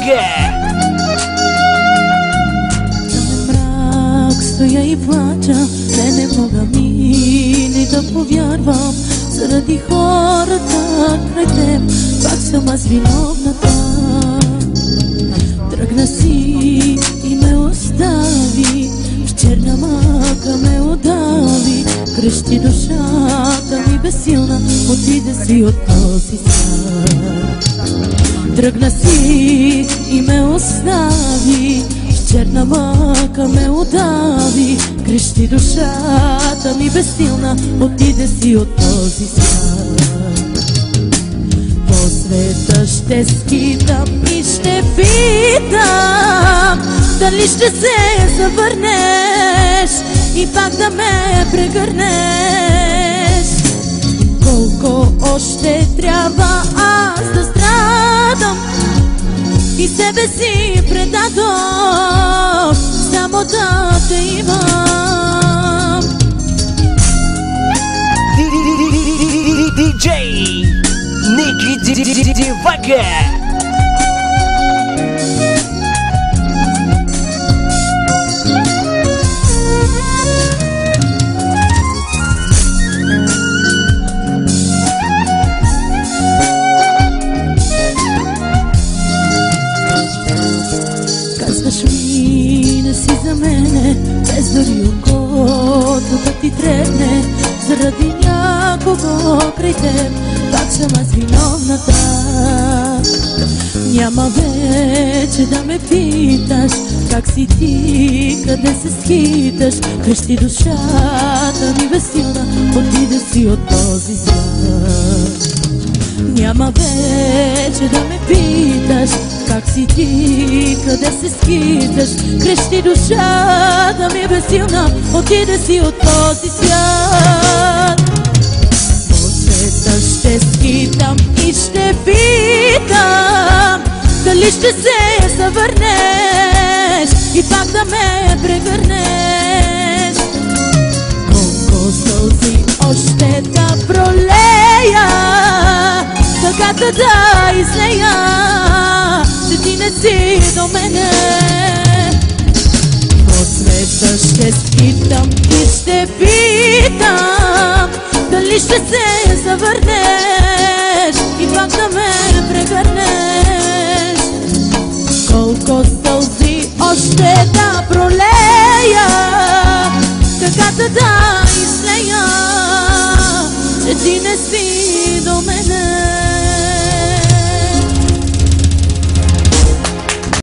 Вага! Мрак стоя и плача, не мога ни да повярвам. Заради хората край теб, пак съм аз виновната. Тръгна си и ме остави, в черна мъка ме удави. Крещи душата ми безсилна, отиде си от този свят. Тръгна си и ме остави, в черна мъка ме удави. Крещи душата ми безсилна, отиде си от този свят. По света ще скитам и ще питам, дали ще се завърнеш и пак да ме прегърнеш. Колко още трябва аз да страдам и себе си предадох, само да те имам. Диджей Ники Вага! Казваш ми не си за мене, без дори окото да ти трепне. Заради някого край теб, пак съм аз виновната. Няма вече да ме питаш как си ти, къде се скиташ. Крещи душата ми безсилна, отиде си от този свят. Няма вече да ме питаш как си ти, къде се скиташ. Крещи душата ми безсилна, отиде си от този свят. По света ще скитам и ще питам, дали ще се завърнеш и пак да ме прегърнеш. Колко сълзи още да пролея, тъгата да излея, че ти не си до мене. По света ще скитам и ще питам, дали ще се завърнеш и пак да ме прегърнеш. Колко сълзи още да пролея, тъгата да излея, че ти не си до мене.